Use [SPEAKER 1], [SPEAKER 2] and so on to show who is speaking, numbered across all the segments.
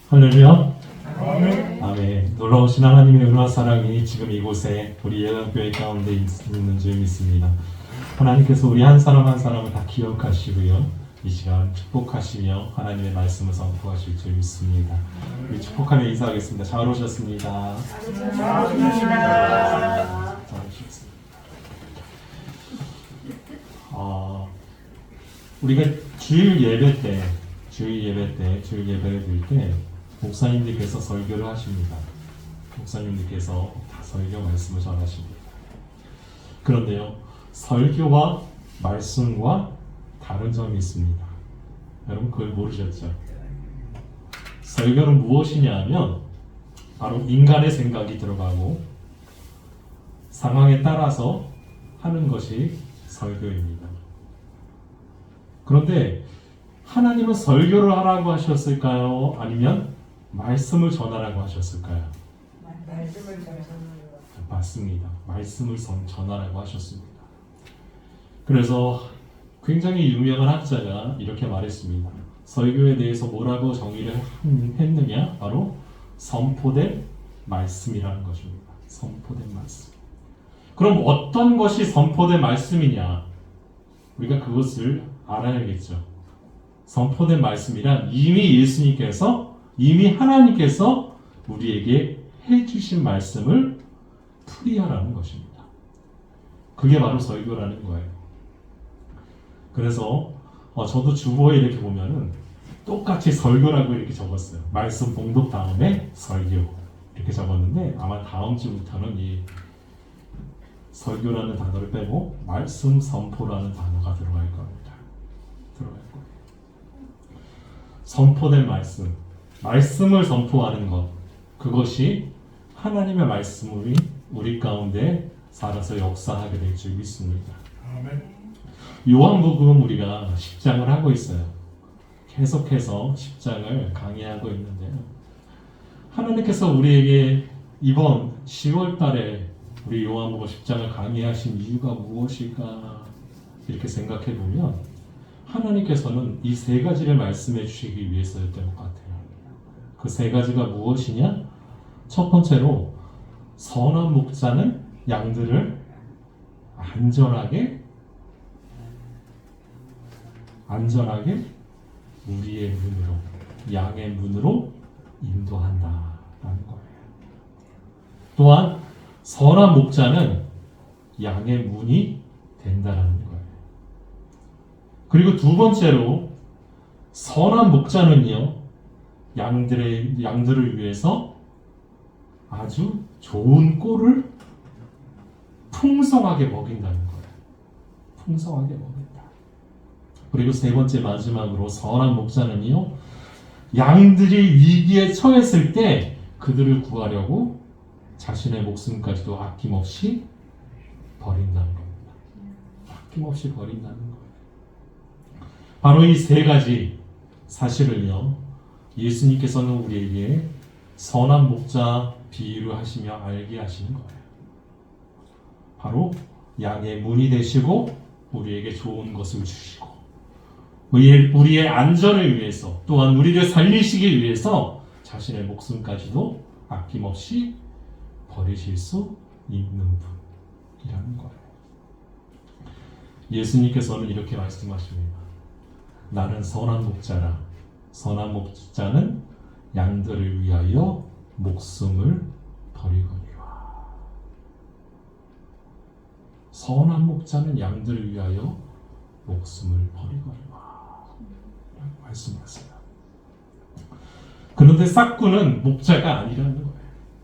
[SPEAKER 1] 할렐루야.
[SPEAKER 2] 아멘.
[SPEAKER 1] 아멘. 놀라우신 하나님의 은혜와 사랑이 지금 이곳에 우리 예언교회 가운데 있는 줄 믿습니다. 하나님께서 우리 한 사람 한 사람을 다 기억하시고요. 이 시간 축복하시며 하나님의 말씀을 선포하실 줄 믿습니다. 우리 축복하며 인사하겠습니다. 잘 오셨습니다.
[SPEAKER 2] 잘 오셨습니다.
[SPEAKER 1] 잘 오셨습니다. 우리가 주일 예배를 드릴 때 목사님들께서 설교를 하십니다. 목사님들께서 설교 말씀을 전하십니다. 그런데요, 설교와 말씀과 다른 점이 있습니다. 여러분 그걸 모르셨죠? 설교는 무엇이냐 하면 바로 인간의 생각이 들어가고 상황에 따라서 하는 것이 설교입니다. 그런데 하나님은 설교를 하라고 하셨을까요? 아니면 말씀을 전하라고 하셨을까요?
[SPEAKER 2] 말씀을 전하는
[SPEAKER 1] 맞습니다. 말씀을 전하라고 하셨습니다. 그래서 굉장히 유명한 학자가 이렇게 말했습니다. 설교에 대해서 뭐라고 정의를 했느냐? 바로 선포된 말씀이라는 것입니다. 선포된 말씀. 그럼 어떤 것이 선포된 말씀이냐? 우리가 그것을 알아야겠죠. 선포된 말씀이란 이미 예수님께서, 이미 하나님께서 우리에게 해주신 말씀을 풀이하라는 것입니다. 그게 바로 설교라는 거예요. 그래서 저도 주보에 이렇게 보면은 똑같이 설교라고 이렇게 적었어요. 말씀 봉독 다음에 설교 이렇게 적었는데 아마 다음 주부터는 이 설교라는 단어를 빼고 말씀 선포라는 단어가 들어갈 겁니다. 들어갈 거예요. 선포된 말씀을 선포하는 것, 그것이 하나님의 말씀이 우리 가운데 살아서 역사하게 될 줄 믿습니다.
[SPEAKER 2] 아멘.
[SPEAKER 1] 요한복음 우리가 10장을 하고 있어요. 계속해서 10장을 강의하고 있는데요. 하나님께서 우리에게 이번 10월 달에 우리 요한복음 10장을 강의하신 이유가 무엇일까 이렇게 생각해 보면 하나님께서는 이 세 가지를 말씀해 주시기 위해서였던 것 같아요. 그 세 가지가 무엇이냐? 첫 번째로 선한 목자는 양들을 안전하게 우리의 문으로, 양의 문으로 인도한다라는 거예요. 또한 선한 목자는 양의 문이 된다라는 거예요. 그리고 두 번째로 선한 목자는요, 양들을 위해서 아주 좋은 꼴을 풍성하게 먹인다는 거예요. 풍성하게 먹인다. 그리고 세 번째 마지막으로 선한 목자는요, 양들이 위기에 처했을 때 그들을 구하려고 자신의 목숨까지도 아낌없이 버린다는 겁니다. 아낌없이 버린다는 거예요. 바로 이 세 가지 사실을요, 예수님께서는 우리에게 선한 목자 비유를 하시며 알게 하시는 거예요. 바로 양의 문이 되시고 우리에게 좋은 것을 주시고 우리의 안전을 위해서, 또한 우리를 살리시기 위해서 자신의 목숨까지도 아낌없이 버리실 수 있는 분이라는 거예요. 예수님께서는 이렇게 말씀하십니다. 나는 선한 목자라. 선한 목자는 양들을 위하여 목숨을 버리거니와. 선한 목자는 양들을 위하여 목숨을 버리거니와 말씀하세요. 그런데 싹꾼은 목자가 아니라는 거예요.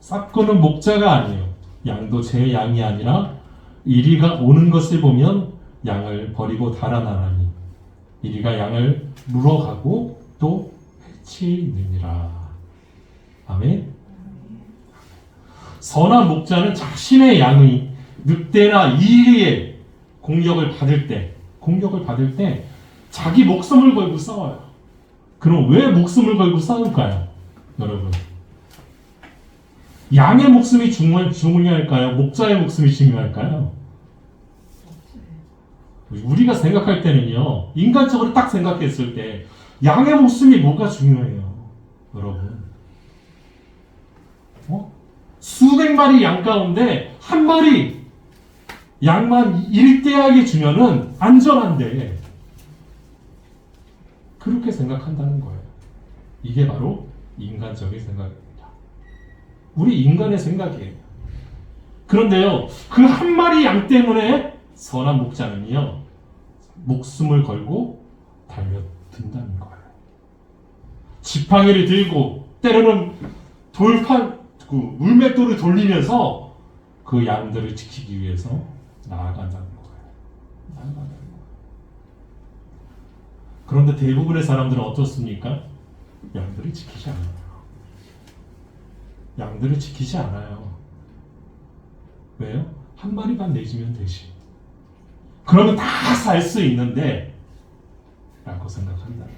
[SPEAKER 1] 싹꾼은 목자가 아니에요. 양도 제 양이 아니라 이리가 오는 것을 보면 양을 버리고 달아나라니 이리가 양을 물어가고 또 해치느니라. 아멘. 선한 목자는 자신의 양이 늑대나 이리의 공격을 받을 때 자기 목숨을 걸고 싸워요. 그럼 왜 목숨을 걸고 싸울까요? 여러분, 양의 목숨이 중요할까요? 목자의 목숨이 중요할까요? 우리가 생각할 때는요, 인간적으로 딱 생각했을 때 양의 목숨이 뭐가 중요해요? 여러분, 수백 마리 양 가운데 한 마리 양만 일대하게 주면은 안전한데 그렇게 생각한다는 거예요. 이게 바로 인간적인 생각입니다. 우리 인간의 생각이에요. 그런데요, 그 한 마리 양 때문에 선한 목자는요, 목숨을 걸고 달려든다는 거예요. 지팡이를 들고 때로는 물맷돌을 돌리면서 그 양들을 지키기 위해서 나아간다는 거예요. 그런데 대부분의 사람들은 어떻습니까? 양들을 지키지 않아요. 양들을 지키지 않아요. 왜요? 한 마리만 내주면 되지. 그러면 다 살 수 있는데 라고 생각한다는 거예요.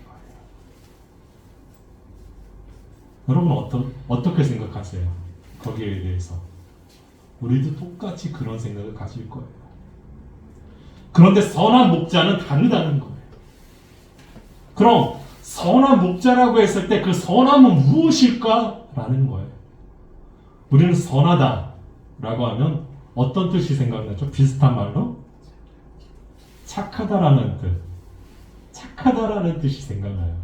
[SPEAKER 1] 여러분 어떻게 생각하세요? 거기에 대해서. 우리도 똑같이 그런 생각을 가질 거예요. 그런데 선한 목자는 다르다는 거예요. 그럼 선한 목자라고 했을 때 그 선함은 무엇일까? 라는 거예요. 우리는 선하다라고 하면 어떤 뜻이 생각나죠? 비슷한 말로? 착하다라는 뜻. 착하다라는 뜻이 생각나요.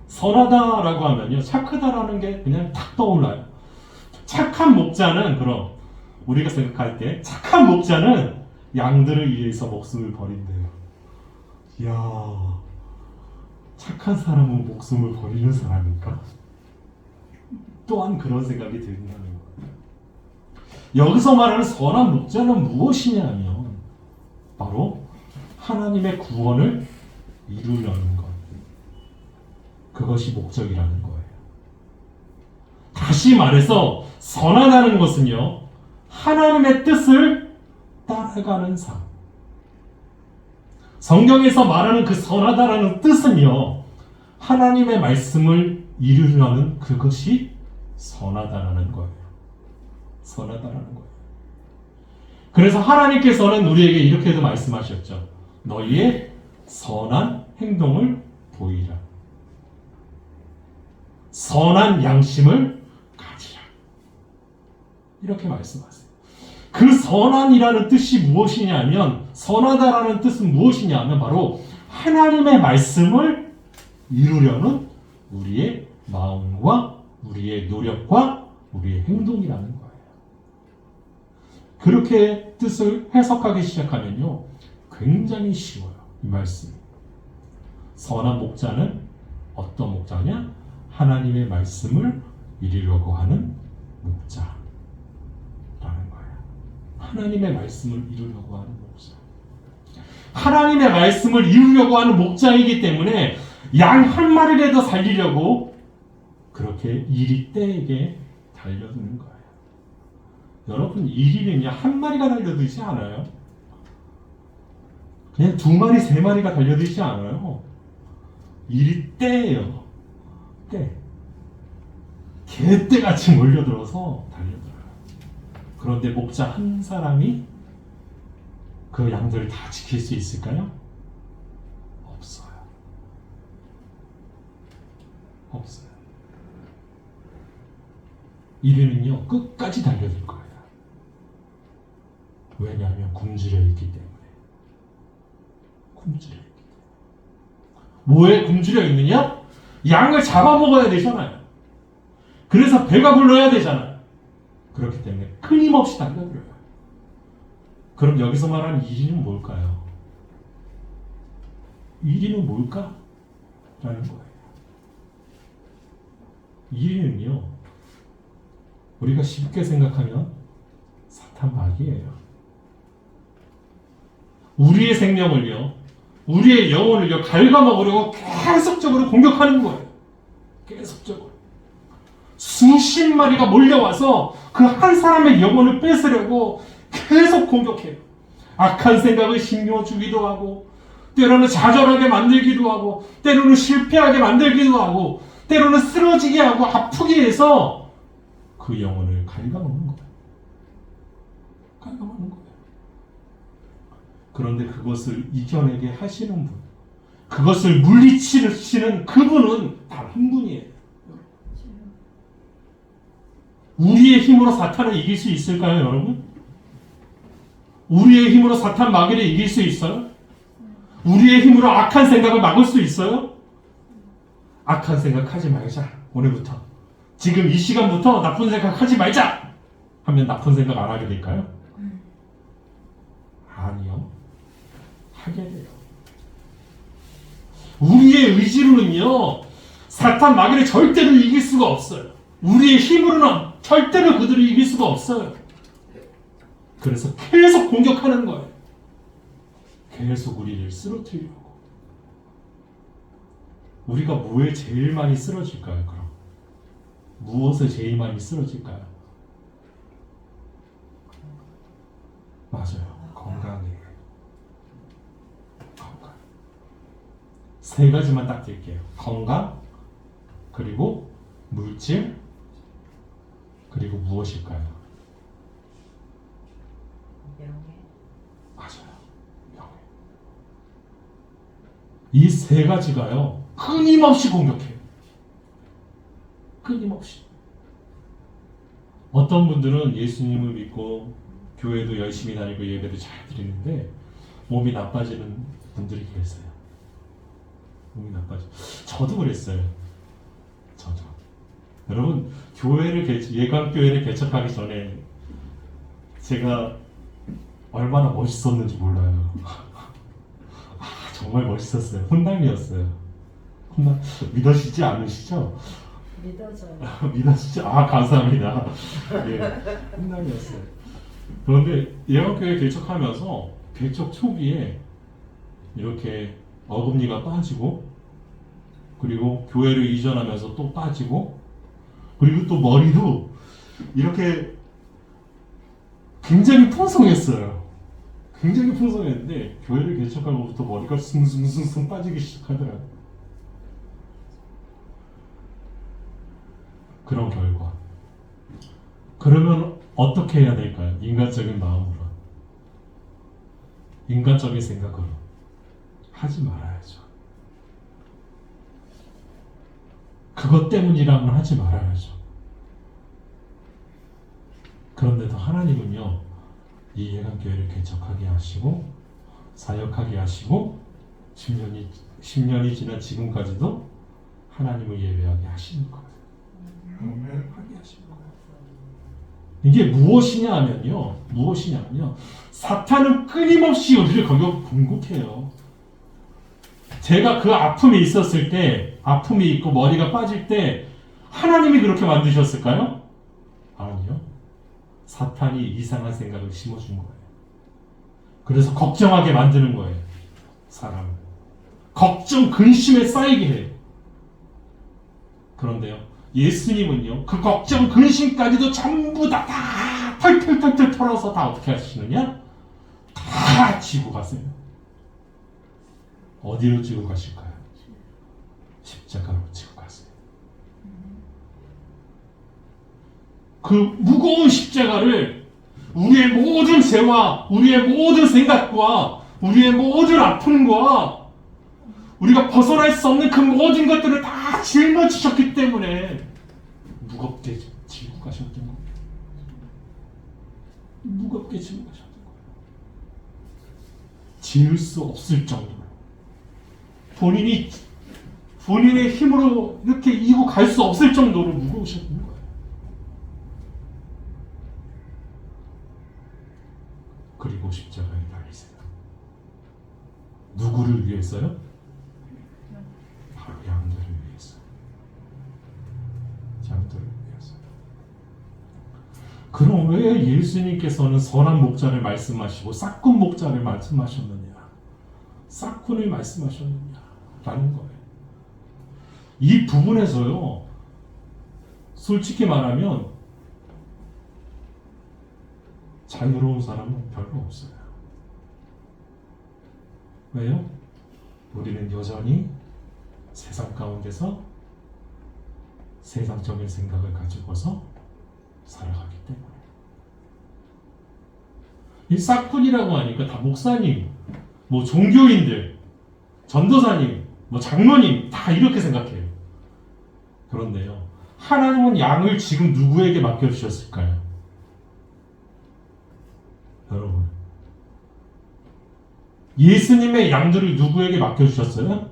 [SPEAKER 1] 선하다라고 하면요, 착하다라는 게 그냥 탁 떠올라요. 착한 목자는, 그럼 우리가 생각할 때 착한 목자는 양들을 위해서 목숨을 버린대요. 이야, 착한 사람은 목숨을 버리는 사람일까? 또한 그런 생각이 든다는 거예요. 여기서 말하는 선한 목자는 무엇이냐면 바로 하나님의 구원을 이루려는 것. 그것이 목적이라는 거예요. 다시 말해서 선하다는 것은요, 하나님의 뜻을 따라가는 삶. 성경에서 말하는 그 선하다라는 뜻은요, 하나님의 말씀을 이루려는 그것이 선하다라는 거예요. 선하다라는 거예요. 그래서 하나님께서는 우리에게 이렇게도 말씀하셨죠. 너희의 선한 행동을 보이라. 선한 양심을 가지라. 이렇게 말씀하세요. 그 선한이라는 뜻이 무엇이냐면, 선하다라는 뜻은 무엇이냐면 바로 하나님의 말씀을 이루려는 우리의 마음과 우리의 노력과 우리의 행동이라는 거예요. 그렇게 뜻을 해석하기 시작하면요, 굉장히 쉬워요. 이 말씀이. 선한 목자는 어떤 목자냐? 하나님의 말씀을 이루려고 하는 목자라는 거예요. 하나님의 말씀을 이루려고 하는 목자. 하나님의 말씀을 이루려고 하는 목자이기 때문에 양 한 마리라도 살리려고 그렇게 이리떼에게 달려드는 거예요. 여러분, 이리는요, 한 마리가 달려들지 않아요. 그냥 두 마리, 세 마리가 달려들지 않아요. 이리떼예요. 떼. 개떼같이 몰려들어서 달려들어요. 그런데 목자 한 사람이 그 양들을 다 지킬 수 있을까요? 없어요. 없어요. 이리는요, 끝까지 달려들 거예요. 왜냐하면 굶주려 있기 때문에. 굶주려 있기 때문에. 뭐에 굶주려 있느냐? 양을 잡아먹어야 되잖아요. 그래서 배가 불러야 되잖아요. 그렇기 때문에 끊임없이 달려들어요. 그럼 여기서 말하는 이리는 뭘까요? 이리는 뭘까? 라는 거예요. 이리는요, 우리가 쉽게 생각하면 사탄 마귀예요. 우리의 생명을요, 우리의 영혼을요, 갉아먹으려고 계속적으로 공격하는 거예요. 계속적으로. 수십 마리가 몰려와서 그 한 사람의 영혼을 뺏으려고 계속 공격해요. 악한 생각을 심겨주기도 하고, 때로는 좌절하게 만들기도 하고, 때로는 실패하게 만들기도 하고, 때로는 쓰러지게 하고 아프게 해서 그 영혼을 갉아먹는 거예요. 갉아먹는 거예요. 그런데 그것을 이겨내게 하시는 분, 그것을 물리치시는 그분은 단 한 분이에요. 우리의 힘으로 사탄을 이길 수 있을까요, 여러분? 우리의 힘으로 사탄 마귀를 이길 수 있어요? 우리의 힘으로 악한 생각을 막을 수 있어요? 악한 생각 하지 말자. 오늘부터. 지금 이 시간부터 나쁜 생각 하지 말자! 하면 나쁜 생각 안 하게 될까요? 아니요. 하게 돼요. 우리의 의지로는요, 사탄 마귀를 절대로 이길 수가 없어요. 우리의 힘으로는 절대로 그들을 이길 수가 없어요. 그래서 계속 공격하는 거예요. 계속 우리를 쓰러뜨리려고. 우리가 뭐에 제일 많이 쓰러질까요, 그럼? 무엇에 제일 많이 쓰러질까요? 맞아요. 건강에. 건강. 세 가지만 딱 댈게요. 건강, 그리고 물질, 그리고 무엇일까요? 맞아요. 명예. 이 세 가지가요, 끊임없이 공격해요. 끊임없이. 어떤 분들은 예수님을 믿고 교회도 열심히 다니고 예배도 잘 드리는데 몸이 나빠지는 분들이 계세요. 몸이 나빠져. 저도 그랬어요. 저도. 여러분, 예강교회를 개척하기 전에 제가 얼마나 멋있었는지 몰라요. 정말 멋있었어요. 혼남이었어요. 혼남. 믿으시지 않으시죠?
[SPEAKER 2] 믿어져요.
[SPEAKER 1] 믿으시죠? 감사합니다. 예, 혼남이었어요. 그런데 예강교회 개척하면서 개척 초기에 이렇게 어금니가 빠지고, 그리고 교회를 이전하면서 또 빠지고, 그리고 또 머리도 이렇게 굉장히 풍성했어요. 굉장히 풍성했는데 교회를 개척하고부터 머리가 숭숭숭숭 빠지기 시작하더라고요. 그런 결과. 그러면 어떻게 해야 될까요? 인간적인 마음으로, 인간적인 생각으로 하지 말아야죠. 그것 때문이라면 하지 말아야죠. 그런데도 하나님은요, 이 예강교회를 개척하게 하시고 사역하게 하시고 10년이 지난 지금까지도 하나님을 예배하게 하시는 거예요. 하게 하시는 거예요. 이게 무엇이냐면요, 사탄은 끊임없이 우리를 공격해요. 제가 그 아픔이 있었을 때, 아픔이 있고 머리가 빠질 때 하나님이 그렇게 만드셨을까요? 아니요. 사탄이 이상한 생각을 심어준 거예요. 그래서 걱정하게 만드는 거예요. 사람을. 걱정, 근심에 쌓이게 해요. 그런데요, 예수님은요, 그 걱정, 근심까지도 전부 다 털털털털 털어서 다 어떻게 하시느냐? 다 지고 가세요. 어디로 지고 가실까요? 십자가로 지고 가세요. 그 무거운 십자가를 우리의 모든 죄와 우리의 모든 생각과 우리의 모든 아픔과 우리가 벗어날 수 없는 그 모든 것들을 다 짊어지셨기 때문에 무겁게 지고 가셨던 겁니다. 무겁게 지고 가셨던 거예요. 지을 수 없을 정도로 본인의 힘으로 이렇게 이고 갈 수 없을 정도로 무거우셨던 거예요. 그리고 십자가에 달리세요. 누구를 위해서요? 바로 양들을 위해서. 양들을 위해서. 그럼 왜 예수님께서는 선한 목자를 말씀하시고 싹군 목자를 말씀하셨느냐? 싹군을 말씀하셨느냐? 라는 거예요. 이 부분에서요, 솔직히 말하면 자유로운 사람은 별로 없어요. 왜요? 우리는 여전히 세상 가운데서 세상적인 생각을 가지고서 살아가기 때문에. 이 싹군이라고 하니까 다 목사님, 뭐 종교인들, 전도사님, 뭐 장로님 다 이렇게 생각해요. 그런데요, 하나님은 양을 지금 누구에게 맡겨주셨을까요? 여러분, 예수님의 양들을 누구에게 맡겨주셨어요?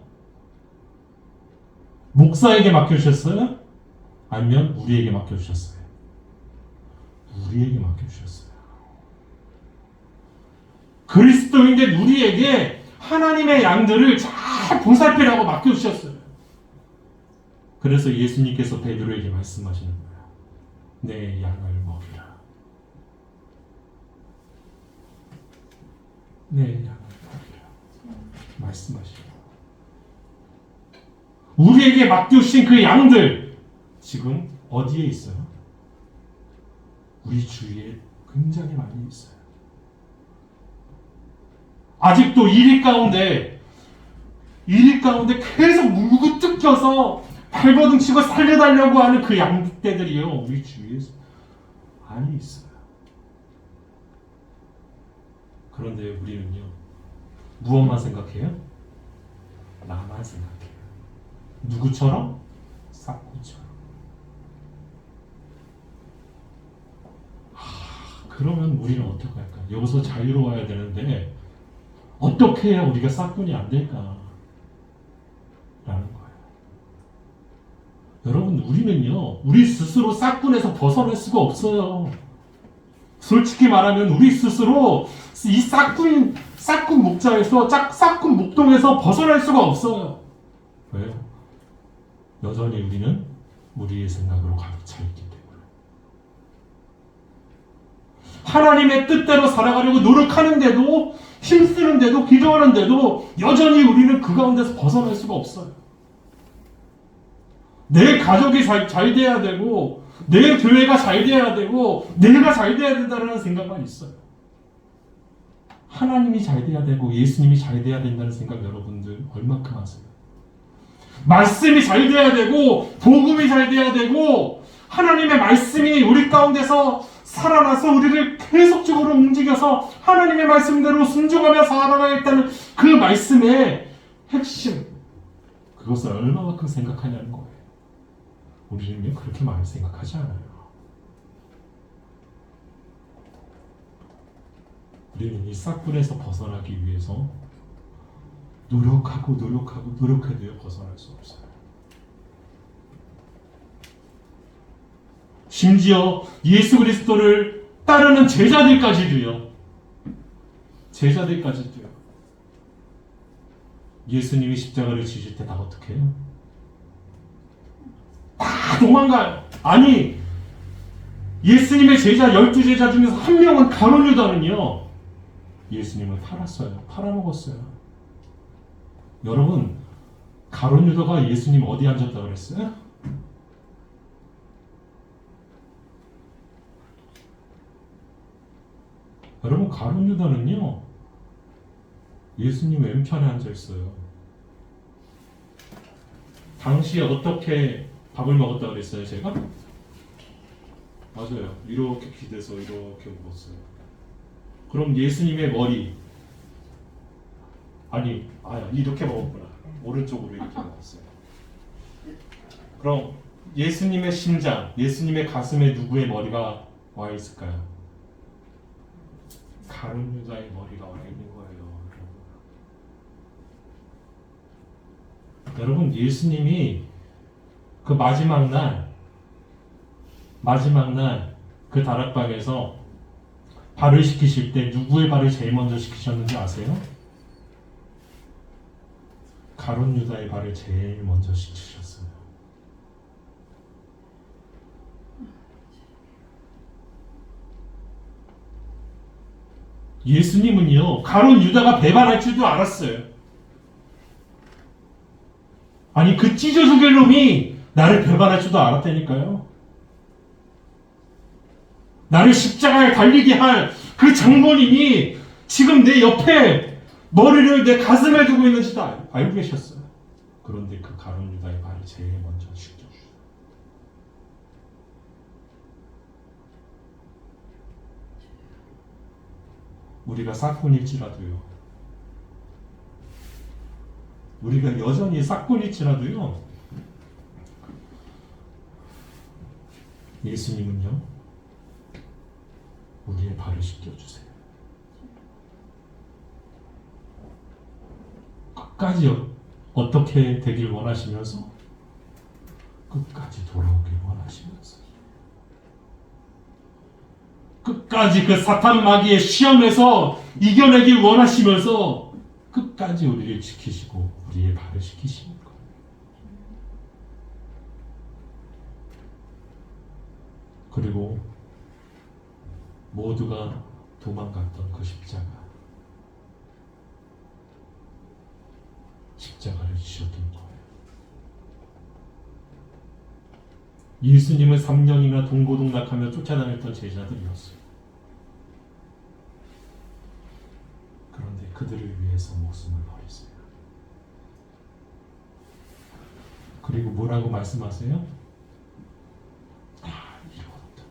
[SPEAKER 1] 목사에게 맡겨주셨어요? 아니면 우리에게 맡겨주셨어요? 우리에게 맡겨주셨어요. 그리스도인된 우리에게 하나님의 양들을 잘 보살피라고 맡겨주셨어요. 그래서 예수님께서 베드로에게 말씀하시는 거예요. 내 양을 먹이라. 내 양을 먹이라. 말씀하시고 우리에게 맡겨주신 그 양들 지금 어디에 있어요? 우리 주위에 굉장히 많이 있어요. 아직도 이리 가운데 계속 물고 뜯겨서 발버둥 치고 살려달라고 하는 그 양떼들이요, 우리 주위에 많이 있어요. 그런데 우리는요, 무엇만 생각해요? 나만 생각해요. 누구처럼? 싹구처럼. 그러면 우리는 어떻게 할까? 여기서 자유로워야 되는데 어떻게 해야 우리가 싹군이 안 될까? 라는 거예요. 여러분, 우리는요, 우리 스스로 싹군에서 벗어날 수가 없어요. 솔직히 말하면 우리 스스로 이 싹군 목자에서 싹군 목동에서 벗어날 수가 없어요. 왜요? 여전히 우리는 우리의 생각으로 가득 차 있기 때문에. 하나님의 뜻대로 살아가려고 노력하는데도, 힘쓰는데도, 기도하는데도 여전히 우리는 그 가운데서 벗어날 수가 없어요. 내 가족이 잘 돼야 되고, 내 교회가 잘 돼야 되고, 내가 잘 돼야 된다는 생각만 있어요. 하나님이 잘 돼야 되고 예수님이 잘 돼야 된다는 생각 여러분들 얼마큼 하세요? 말씀이 잘 돼야 되고 복음이 잘 돼야 되고 하나님의 말씀이 우리 가운데서 살아나서 우리를 계속적으로 움직여서 하나님의 말씀대로 순종하며 살아가겠다는 그 말씀의 핵심, 그것을 얼마만큼 생각하냐는 거예요. 우리는요, 그렇게 많이 생각하지 않아요. 우리는 이 싹군에서 벗어나기 위해서 노력해도요 벗어날 수 없어요. 심지어 예수 그리스도를 따르는 제자들까지도요. 예수님이 십자가를 지실 때 다 어떻게 해요? 다 도망가요. 아니, 예수님의 제자 12제자 중에서 한 명은 가룟 유다는요, 예수님을 팔아먹었어요. 여러분, 가룟 유다가 예수님 어디 앉았다고 그랬어요? 여러분, 가룟 유다는요, 예수님 왼편에 앉아 있어요. 당시에 어떻게 밥을 먹었다고 그랬어요, 제가? 맞아요. 이렇게 기대서 이렇게 먹었어요. 그럼 예수님의 머리, 이렇게 먹었구나. 오른쪽으로 이렇게 먹었어요. 그럼 예수님의 심장, 예수님의 가슴에 누구의 머리가 와 있을까요? 가룟 유다의 머리가 와 있는 거예요. 여러분, 예수님이 그 마지막 날 그 다락방에서 발을 씻기실 때 누구의 발을 제일 먼저 씻기셨는지 아세요? 가룟 유다의 발을 제일 먼저 씻기셨어요. 예수님은요, 가룟 유다가 배반할 줄도 알았어요. 아니, 그 찢어 죽일 놈이 나를 배반할 줄도 알았다니까요. 나를 십자가에 달리게 할 그 장본인이 지금 내 옆에 머리를 내 가슴에 두고 있는지도 알고 계셨어요. 그런데 그 가룟 유다의 발을 제일 먼저 씻겨주셨어요. 우리가 싹군일지라도요, 우리가 여전히 싹군일지라도요, 예수님은요, 우리의 발을 씻겨주세요. 끝까지 어떻게 되길 원하시면서 끝까지 돌아오길 원하시면서 끝까지 그 사탄 마귀의 시험에서 이겨내길 원하시면서 끝까지 우리를 지키시고 우리의 발을 씻기시는 거예요. 그리고 모두가 도망갔던 그 십자가를 지셨던 거예요. 예수님을 3년이나 동고동락하며 쫓아다녔던 제자들이었어요. 그런데 그들을 위해서 목숨을 버렸어요. 그리고 뭐라고 말씀하세요? 다 이루었다.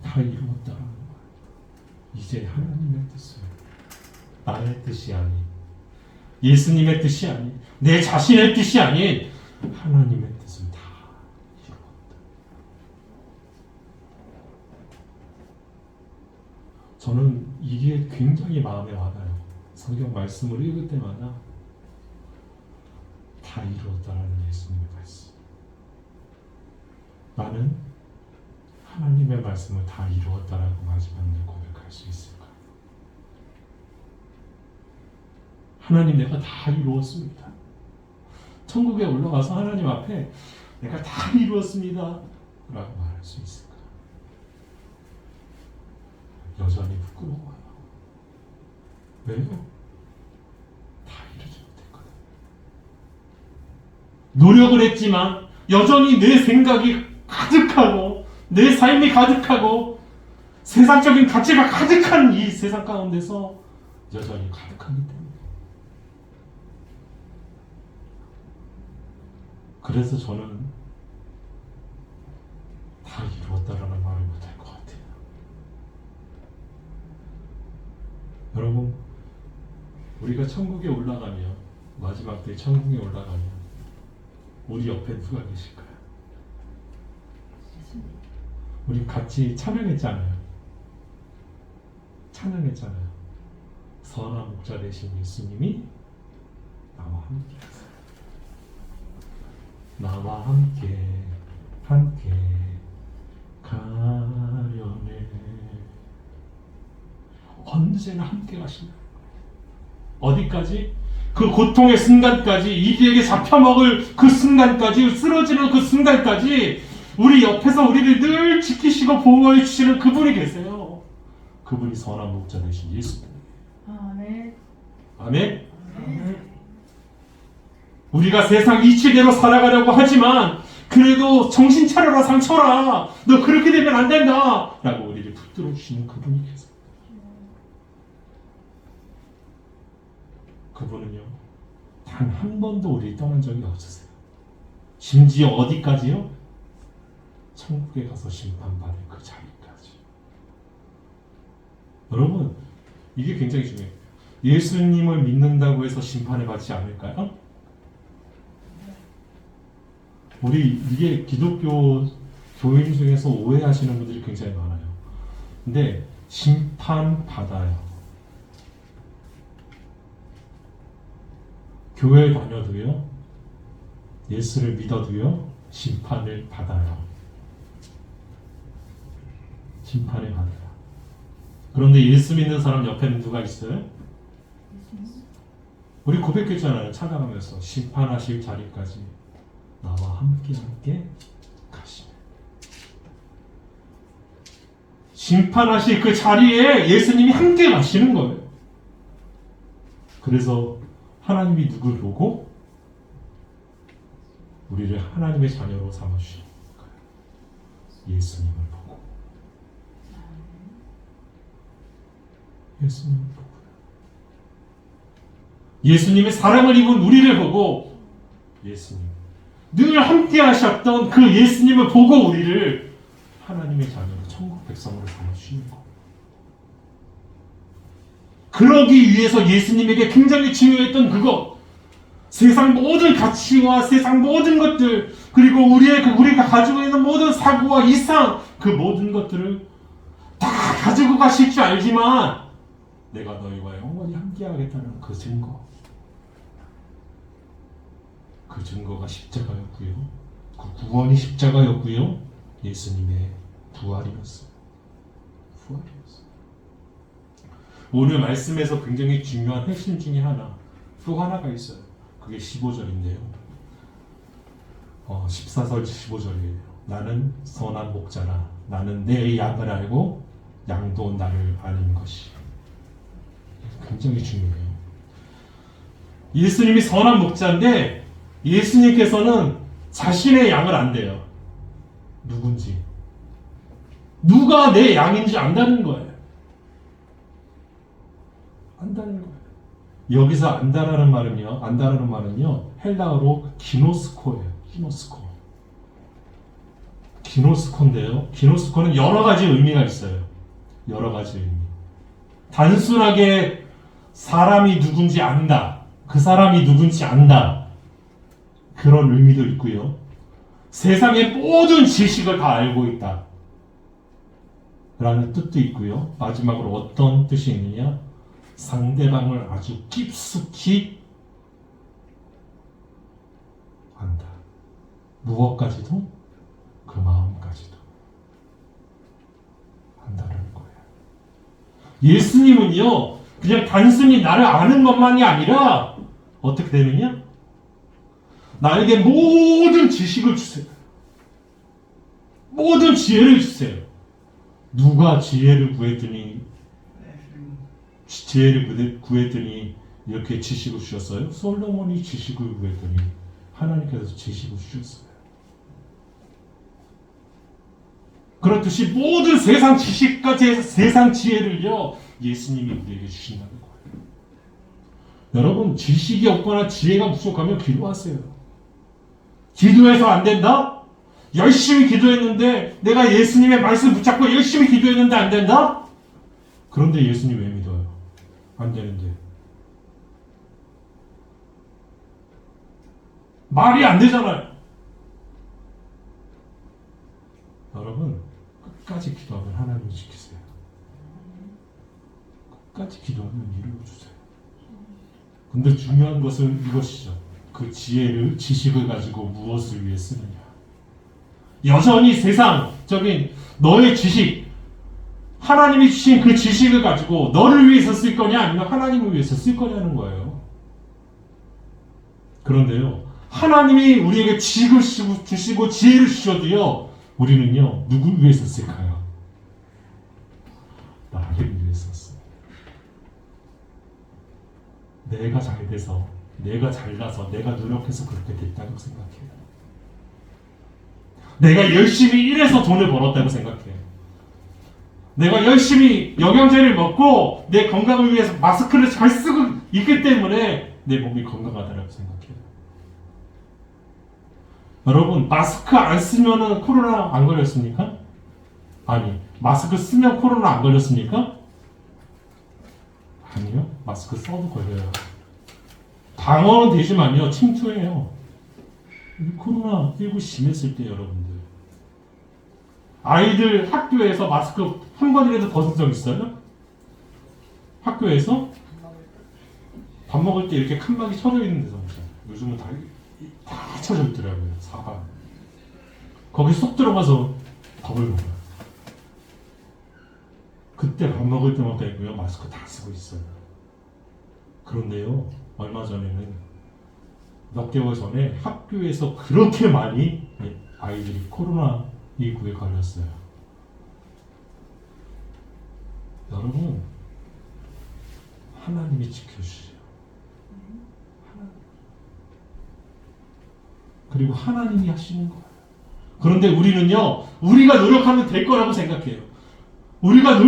[SPEAKER 1] 다 이루었다라는 거예요. 이제 하나님의 뜻을, 나의 뜻이 아닌, 예수님의 뜻이 아닌, 내 자신의 뜻이 아닌 하나님의 뜻을 다 이루었다. 저는 이게 굉장히 마음에 와닿아요. 성경 말씀을 읽을 때마다 다 이루었다라는 예수님의 말씀. 나는 하나님의 말씀을 다 이루었다라고 마지막에 고백할 수 있을까? 하나님, 내가 다 이루었습니다. 천국에 올라가서 하나님 앞에 내가 다 이루었습니다 라고 말할 수 있을까? 여전히 부끄러워요. 왜요? 다 이루지 못했거든. 노력을 했지만 여전히 내 생각이 가득하고 내 삶이 가득하고 세상적인 가치가 가득한 이 세상 가운데서 여전히 가득하기 때문에, 그래서 저는 다 이루었다라는 말을 못할 것 같아요. 여러분, 우리가 천국에 올라가면, 마지막 때 천국에 올라가면 우리 옆에 누가 계실까요? 우리 같이 찬양했잖아요. 선한 목자 되신 예수님이 나와 함께 하세요. 나와 함께 가려네. 언제나 함께 가신다. 어디까지? 그 고통의 순간까지, 이들에게 잡혀먹을 그 순간까지, 쓰러지는 그 순간까지 우리 옆에서 우리를 늘 지키시고 보호해 주시는 그분이 계세요. 그분이 선한 목자 되신 예수님.
[SPEAKER 2] 아멘.
[SPEAKER 1] 아멘. 우리가 세상 이치대로 살아가려고 하지만 그래도 정신 차려라, 상처라, 너 그렇게 되면 안 된다 라고 우리를 붙들어 주시는 그분이 계세요. 그분은요, 단 한 번도 우리를 떠난 적이 없으세요. 심지어 어디까지요? 천국에 가서 심판받을 그 자리까지. 여러분, 이게 굉장히 중요해요. 예수님을 믿는다고 해서 심판을 받지 않을까요? 우리 이게 기독교 교인 중에서 오해하시는 분들이 굉장히 많아요. 근데 심판받아요. 교회 다녀도요, 예수를 믿어도요, 심판을 받아요. 심판을 받아요. 그런데 예수 믿는 사람 옆에는 누가 있어요? 우리 고백했잖아요. 찾아가면서 심판하실 자리까지 나와 함께 가시네. 심판하실 그 자리에 예수님이 함께 가시는 거예요. 그래서 하나님이 누굴 보고 우리를 하나님의 자녀로 삼아주시는 거예요. 예수님을 보고. 예수님을 보고. 예수님의 사랑을 입은 우리를 보고, 예수님, 늘 함께 하셨던 그 예수님을 보고 우리를 하나님의 자녀로, 천국 백성으로 삼아주시는 거. 그러기 위해서 예수님에게 굉장히 중요했던 그것, 세상 모든 가치와 세상 모든 것들, 그리고 우리가 가지고 있는 모든 사고와 이상, 그 모든 것들을 다 가지고 가실 줄 알지만 내가 너희와 영원히 함께하겠다는 그 증거, 그 증거가 십자가였고요. 그 구원이 십자가였고요. 예수님의 부활이었어요. 오늘 말씀에서 굉장히 중요한 핵심 중에 또 하나가 있어요. 그게 15절인데요. 14절 15절이에요. 나는 선한 목자라. 나는 내 양을 알고 양도 나를 아는 것이. 굉장히 중요해요. 예수님이 선한 목자인데 예수님께서는 자신의 양을 안대요. 누군지. 누가 내 양인지 안다는 거예요. 안다는 거예요. 여기서 안다라는 말은요, 헬라어로 기노스코예요. 기노스코인데요. 기노스코는 여러 가지 의미가 있어요. 여러 가지 의미. 단순하게 사람이 누군지 안다. 그 사람이 누군지 안다. 그런 의미도 있고요. 세상의 모든 지식을 다 알고 있다. 라는 뜻도 있고요. 마지막으로 어떤 뜻이 있느냐? 상대방을 아주 깊숙이 안다. 무엇까지도? 그 마음까지도 안다는 거예요. 예수님은요, 그냥 단순히 나를 아는 것만이 아니라 어떻게 되느냐? 나에게 모든 지식을 주세요. 모든 지혜를 주세요. 누가 지혜를 구했더니 이렇게 지식을 주셨어요? 솔로몬이 지식을 구했더니 하나님께서 지식을 주셨어요. 그렇듯이 모든 세상 지식과 세상 지혜를요, 예수님이 우리에게 주신다는 거예요. 여러분, 지식이 없거나 지혜가 부족하면 기도하세요. 기도해서 안 된다? 열심히 기도했는데, 내가 예수님의 말씀 붙잡고 열심히 기도했는데 안 된다? 그런데 예수님 왜 믿어요? 안 되는데. 말이 안 되잖아요. 여러분, 끝까지 기도하면 하나님을 지키세요. 끝까지 기도하면 이루어주세요. 근데 중요한 것은 이것이죠. 그 지식을 가지고 무엇을 위해 쓰느냐. 여전히 세상적인 너의 지식, 하나님이 주신 그 지식을 가지고 너를 위해서 쓸 거냐 아니면 하나님을 위해서 쓸 거냐는 거예요. 그런데요, 하나님이 우리에게 지식을 주시고 지혜를 주셔도요, 우리는요, 누굴 위해서 쓸까요? 나를 위해서 써요. 내가 잘 돼서, 내가 잘나서, 내가 노력해서 그렇게 됐다고 생각해요. 내가 열심히 일해서 돈을 벌었다고 생각해요. 내가 열심히 영양제를 먹고 내 건강을 위해서 마스크를 잘 쓰고 있기 때문에 내 몸이 건강하다고 생각해요. 여러분, 마스크 안 쓰면 코로나 안 걸렸습니까? 아니, 마스크 쓰면 코로나 안 걸렸습니까? 아니요, 마스크 써도 걸려요. 방어는 되지만요, 침투해요. 코로나19 심했을 때 여러분들, 아이들 학교에서 마스크 한 번이라도 벗은 적 있어요? 학교에서? 밥 먹을 때 이렇게 칸막이 쳐져 있는 데서 요즘은 다 쳐져 있더라고요. 사방. 거기 쏙 들어가서 밥을 먹어요. 그때 밥 먹을 때마다 있고요, 마스크 다 쓰고 있어요. 그런데요, 얼마 전에는 몇 개월 전에 학교에서 그렇게 많이 아이들이 코로나19에 걸렸어요. 여러분, 하나님이 지켜주세요. 그리고 하나님이 하시는 거예요. 그런데 우리는요, 우리가 노력하면 될 거라고 생각해요. 우리가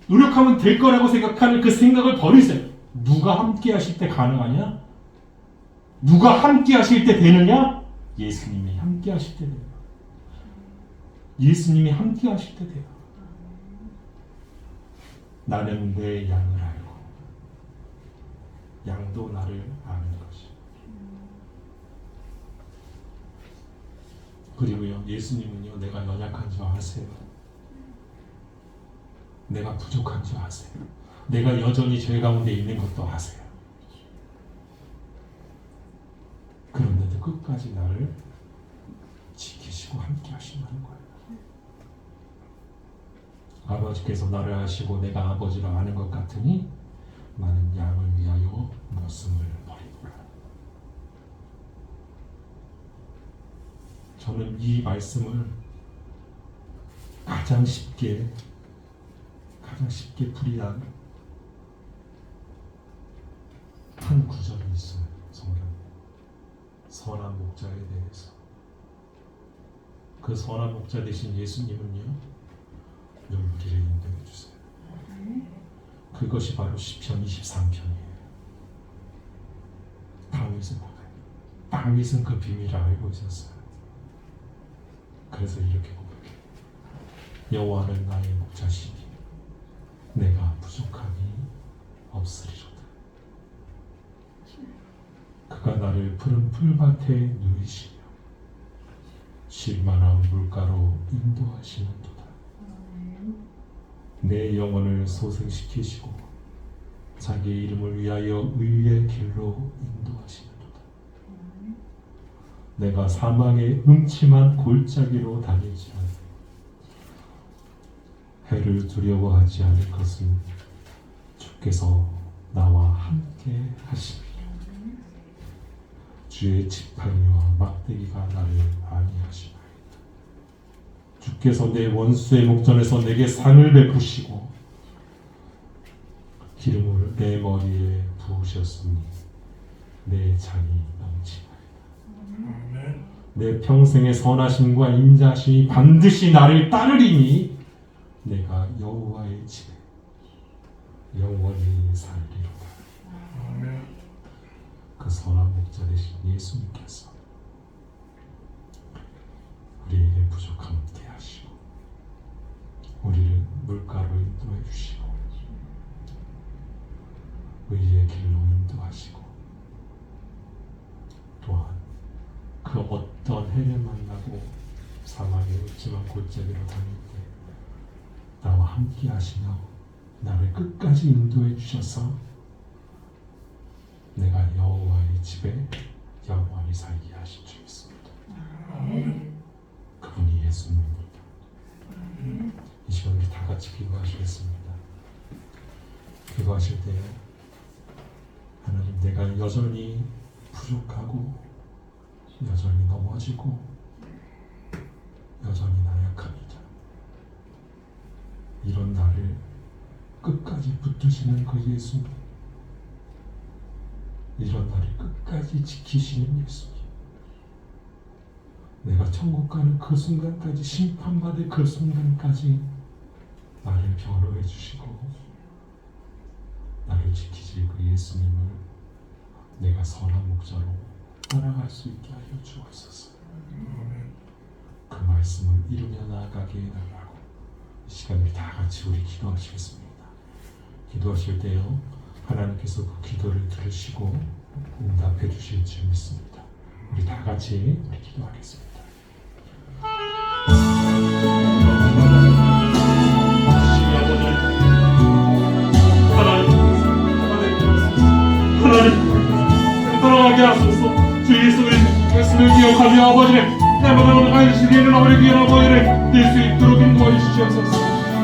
[SPEAKER 1] 노력하면 될 거라고 생각하는 그 생각을 버리세요. 누가 함께 하실 때 가능하냐? 누가 함께 하실 때 되느냐? 예수님이 함께 하실 때 돼요. 예수님이 함께 하실 때 돼요. 나는 내 양을 알고 양도 나를 아는 것이. 그리고요, 예수님은요, 내가 연약한 줄 아세요. 내가 부족한 줄 아세요. 내가 여전히 죄 가운데 있는 것도 아세요. 그런데도 끝까지 나를 지키시고 함께 하신다는 거예요. 아버지께서 나를 아시고 내가 아버지를 아는 것 같으니 많은 양을 위하여 목숨을 버리노라. 저는 이 말씀을 가장 쉽게 풀이한 한 구절이 있어요. 성경에. 선한 목자에 대해서. 그 선한 목자 되신 예수님은요, 늘 우리를 인도해 주세요. 그것이 바로 시편 23편이에요. 다윗은 그 비밀을 알고 있었어요. 그래서 이렇게 고백해요. 여호와는 나의 목자시니 내가 부족함이 없으리로다. 그가 나를 푸른 풀밭에 누이시며 쉴만한 물가로 인도하시는도다. 내 영혼을 소생시키시고 자기의 이름을 위하여 의의 길로 인도하시는도다. 내가 사망의 음침한 골짜기로 다닐지라도 해를 두려워하지 않을 것은 주께서 나와 함께 하시리라. 주의 지팡이와 막대기가 나를 안위하시나이다. 주께서 내 원수의 목전에서 내게 상을 베푸시고 기름을 내 머리에 부으셨으니 내 잔이 넘치나이다. 내 평생의 선하심과 인자심이 반드시 나를 따르리니 내가 여호와의 집에 영원히 살리로다. 그 선한 목자 되신 예수님께서 우리에게 부족함 없게 하시고 우리를 물가로 인도해 주시고 의의 길로 인도하시고 또한 그 어떤 해를 만나고 사망의 음침한 골짜기로 다닐 때 나와 함께 하시며 나를 끝까지 인도해 주셔서 내가 여호와의 집에 영원히 살게 하실 줄 믿습니다. 그분이 예수님입니다. 이 시간 우리 다 같이 기도하시겠습니다. 기도하실 때 하나님, 내가 여전히 부족하고 여전히 넘어지고 여전히 나약합니다. 이런 나를 끝까지 붙드시는 그 예수님, 이런 나를 끝까지 지키시는 예수님, 내가 천국 가는 그 순간까지, 심판받을 그 순간까지 나를 변호해 주시고 나를 지키실 그 예수님을 내가 선한 목자로 따라갈 수 있게 하여 주옵소서. 그 말씀을 이루며 나아가게 해달라고 이 시간을 다 같이 우리 기도하시겠습니다. 기도하실 때요, 하나님께서 그 기도를 들으시고 응답해 주실 줄 믿습니다. 우리 다 같이 우리 기도하겠습니다. 하나님, 돌아가게 하소서. 주 예수의 말씀을 기억하며 아버지를 내마다 오늘 안식에 있는 아버지 귀한 아버지를 낼 수 있도록 인도해 주시옵소서.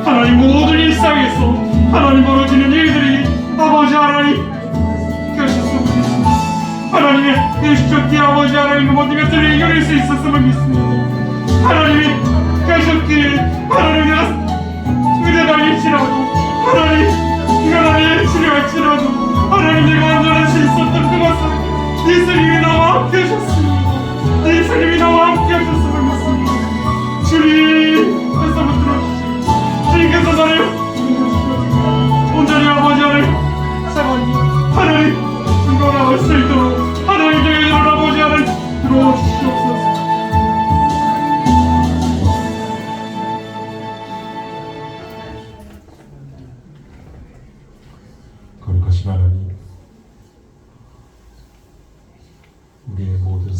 [SPEAKER 1] 하나님, 모든 일상에서 하나님 벌어지는 일들이 아버지 하나님 껴셨으면 믿습니다. 하나님의 계시적기 아버지 하나님과 모든 것들을 이겨낼 수 있었으면 믿습니다. 하나님이 계셨기에 하나님, 내가 의대 다닐지라도 하나님, 네가 나를 치료할지라도 하나님, 내가 안전할 수 있었던 그것은 예수님이 나와 함께 하셨습니다. 예수님이 나와 함께 하셨음을 믿습니다. 주님, 말씀을 들어주시고 주님께서 나를 온전히 아버지 하나님 사랑하니 하나님 증거 나올 수 있도록 하나님 내게 이런 아버지 하나님 들어주시옵소서. 거룩하신 하나님,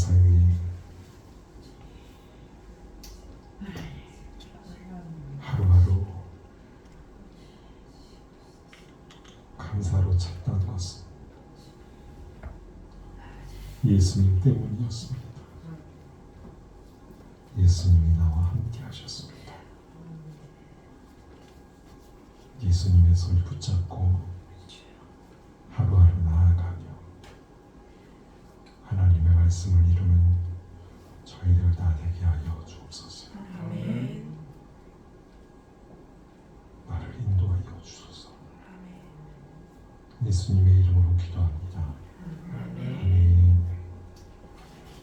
[SPEAKER 1] 감사히 하루하루 감사로 찾아왔습니다. 예수님 때문이었습니다. 예수님이 나와 함께 하셨습니다. 예수님의 손을 붙잡고 하루하루 나아가며 하나님의 말씀을 이루는 저희들 다 되게 하여 주옵소서.
[SPEAKER 2] 아멘.
[SPEAKER 1] 나를 인도하여 주소서. 예수님의 이름으로 기도합니다.